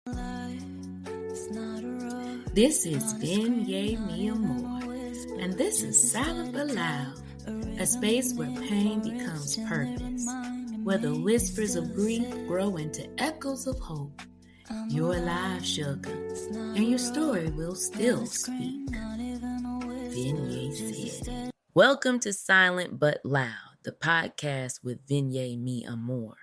This is Venya MiAmore, and this is Silent but Loud, a space where pain becomes purpose, where the whispers of grief grow into echoes of hope. You're alive, sugar, and your story will still speak. Venya said. Welcome to Silent but Loud, the podcast with Venya MiAmore.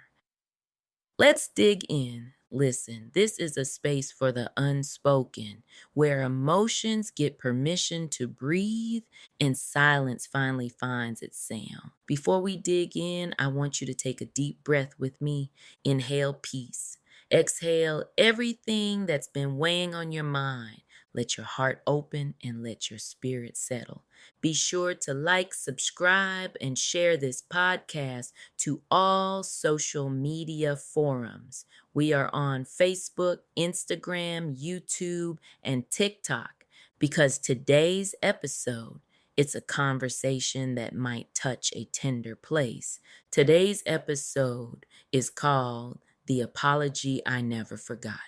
Let's dig in. Listen, this is a space for the unspoken, where emotions get permission to breathe and silence finally finds its sound. Before we dig in, I want you to take a deep breath with me. Inhale peace. Exhale everything that's been weighing on your mind. Let your heart open and let your spirit settle. Be sure to like, subscribe, and share this podcast to all social media forums. We are on Facebook, Instagram, YouTube, and TikTok because today's episode, it's a conversation that might touch a tender place. Today's episode is called The Apology I Never Forgot.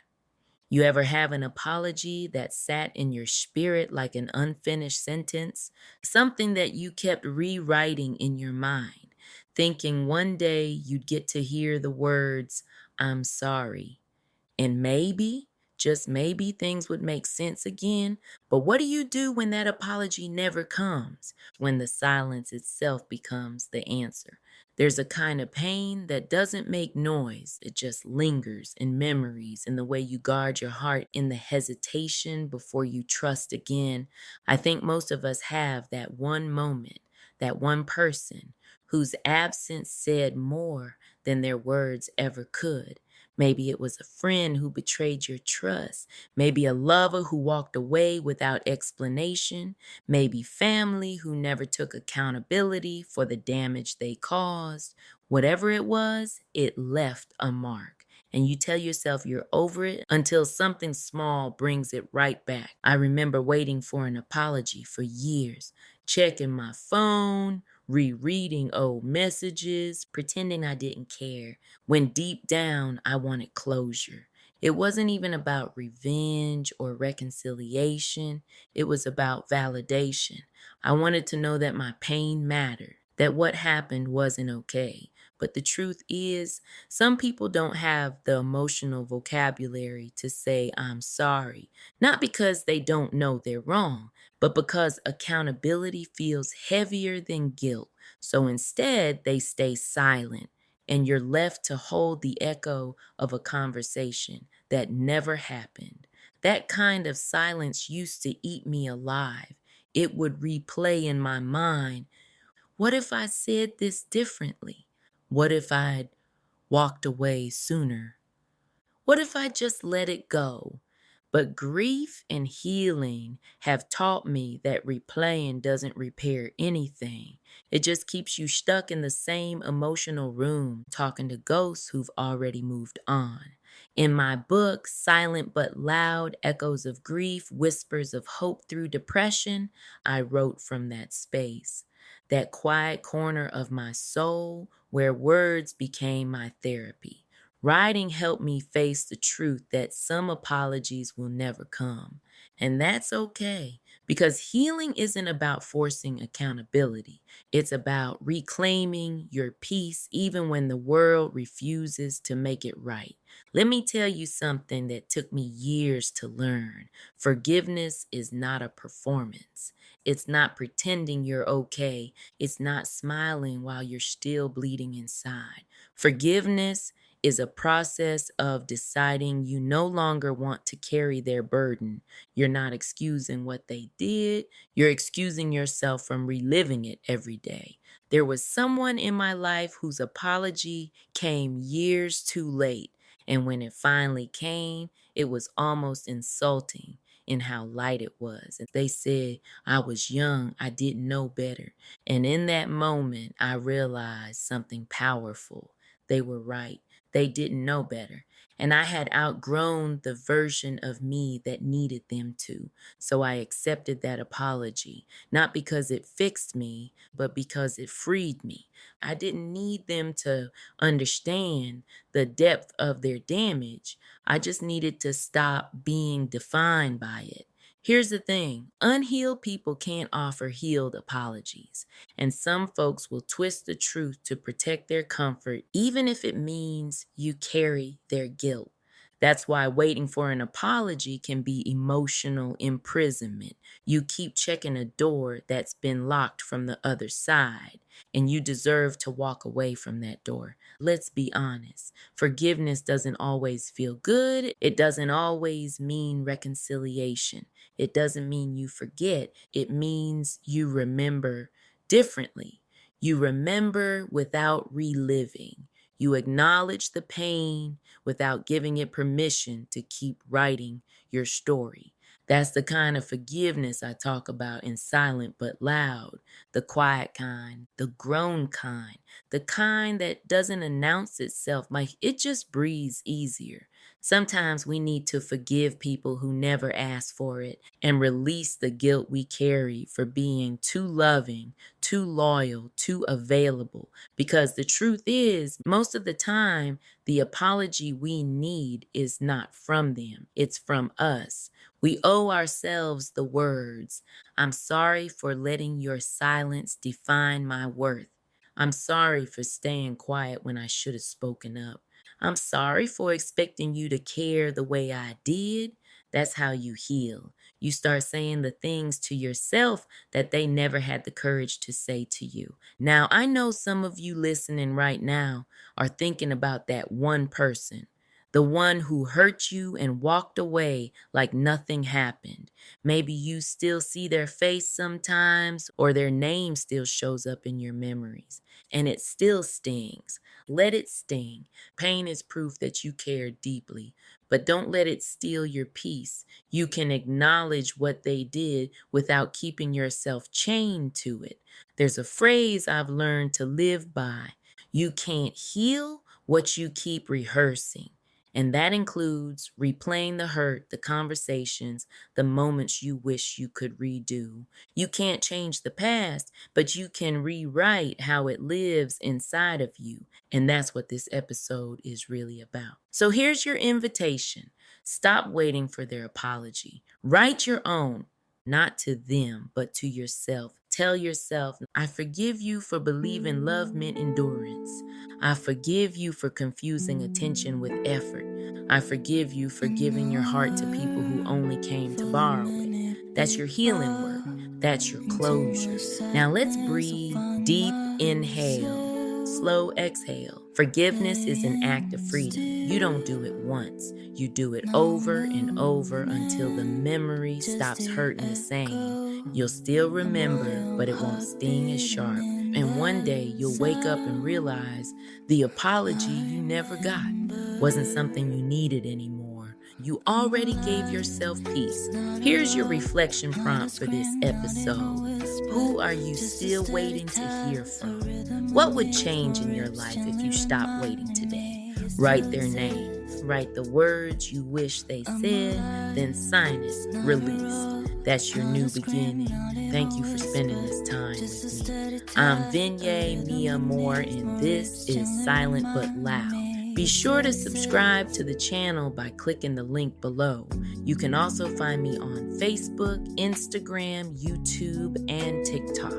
You ever have an apology that sat in your spirit like an unfinished sentence? Something that you kept rewriting in your mind, thinking one day you'd get to hear the words, "I'm sorry." And maybe, just maybe, things would make sense again. But what do you do when that apology never comes? When the silence itself becomes the answer? There's a kind of pain that doesn't make noise. It just lingers in memories, in the way you guard your heart, in the hesitation before you trust again. I think most of us have that one moment, that one person whose absence said more than their words ever could. Maybe it was a friend who betrayed your trust. Maybe a lover who walked away without explanation. Maybe family who never took accountability for the damage they caused. Whatever it was, it left a mark. And you tell yourself you're over it until something small brings it right back. I remember waiting for an apology for years, checking my phone, rereading old messages, pretending I didn't care, when deep down I wanted closure. It wasn't even about revenge or reconciliation. It was about validation. I wanted to know that my pain mattered, that what happened wasn't okay. But the truth is, some people don't have the emotional vocabulary to say I'm sorry, not because they don't know they're wrong, but because accountability feels heavier than guilt. So instead, they stay silent, and you're left to hold the echo of a conversation that never happened. That kind of silence used to eat me alive. It would replay in my mind. What if I said this differently? What if I'd walked away sooner? What if I just let it go? But grief and healing have taught me that replaying doesn't repair anything. It just keeps you stuck in the same emotional room, talking to ghosts who've already moved on. In my book, Silent but Loud, Echoes of Grief, Whispers of Hope Through Depression, I wrote from that space, that quiet corner of my soul where words became my therapy. Writing helped me face the truth that some apologies will never come. And that's okay, because healing isn't about forcing accountability. It's about reclaiming your peace even when the world refuses to make it right. Let me tell you something that took me years to learn. Forgiveness is not a performance. It's not pretending you're okay. It's not smiling while you're still bleeding inside. Forgiveness is a process of deciding you no longer want to carry their burden. You're not excusing what they did, you're excusing yourself from reliving it every day. There was someone in my life whose apology came years too late, and when it finally came, it was almost insulting in how light it was. And they said, I was young, I didn't know better. And in that moment, I realized something powerful. They were right. they didn't know better. And I had outgrown the version of me that needed them to. So I accepted that apology, not because it fixed me, but because it freed me. I didn't need them to understand the depth of their damage. I just needed to stop being defined by it. Here's the thing, unhealed people can't offer healed apologies. And some folks will twist the truth to protect their comfort, even if it means you carry their guilt. That's why waiting for an apology can be emotional imprisonment. You keep checking a door that's been locked from the other side, and you deserve to walk away from that door. Let's be honest. Forgiveness doesn't always feel good. It doesn't always mean reconciliation. It doesn't mean you forget. It means you remember differently. You remember without reliving. You acknowledge the pain without giving it permission to keep writing your story. That's the kind of forgiveness I talk about in Silent But Loud, the quiet kind, the grown kind, the kind that doesn't announce itself, like it just breathes easier. Sometimes we need to forgive people who never asked for it and release the guilt we carry for being too loving, too loyal, too available. Because the truth is, most of the time, the apology we need is not from them, it's from us. We owe ourselves the words, "I'm sorry for letting your silence define my worth. I'm sorry for staying quiet when I should have spoken up. I'm sorry for expecting you to care the way I did." That's how you heal. You start saying the things to yourself that they never had the courage to say to you. Now, I know some of you listening right now are thinking about that one person, the one who hurt you and walked away like nothing happened. Maybe you still see their face sometimes, or their name still shows up in your memories, and it still stings. Let it sting. Pain is proof that you care deeply, but don't let it steal your peace. You can acknowledge what they did without keeping yourself chained to it. There's a phrase I've learned to live by. You can't heal what you keep rehearsing. And that includes replaying the hurt, the conversations, the moments you wish you could redo. You can't change the past, but you can rewrite how it lives inside of you. And that's what this episode is really about. So here's your invitation. Stop waiting for their apology. Write your own, not to them, but to yourself. Tell yourself, "I forgive you for believing love meant endurance. I forgive you for confusing attention with effort. I forgive you for giving your heart to people who only came to borrow it." That's your healing work. That's your closure. Now let's breathe. Deep inhale, slow exhale. Forgiveness is an act of freedom. You don't do it once. You do it over and over until the memory stops hurting the same. You'll still remember, but it won't sting as sharp. And one day you'll wake up and realize the apology you never got wasn't something you needed anymore. You already gave yourself peace. Here's your reflection prompt for this episode. Who are you still waiting to hear from? What would change in your life if you stopped waiting today? Write their name. Write the words you wish they said, then sign it, release. That's your new beginning. Thank you for spending this time with me. I'm Venya MiAmore, and this is Silent But Loud. Be sure to subscribe to the channel by clicking the link below. You can also find me on Facebook, Instagram, YouTube, and TikTok.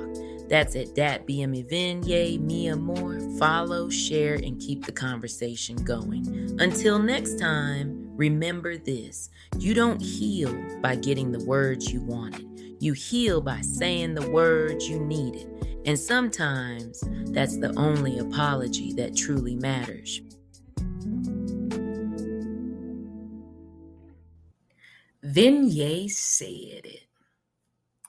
That's at Venya MiAmore. Follow, share, and keep the conversation going. Until next time, remember this. You don't heal by getting the words you wanted. You heal by saying the words you needed. And sometimes that's the only apology that truly matters. Venya said it.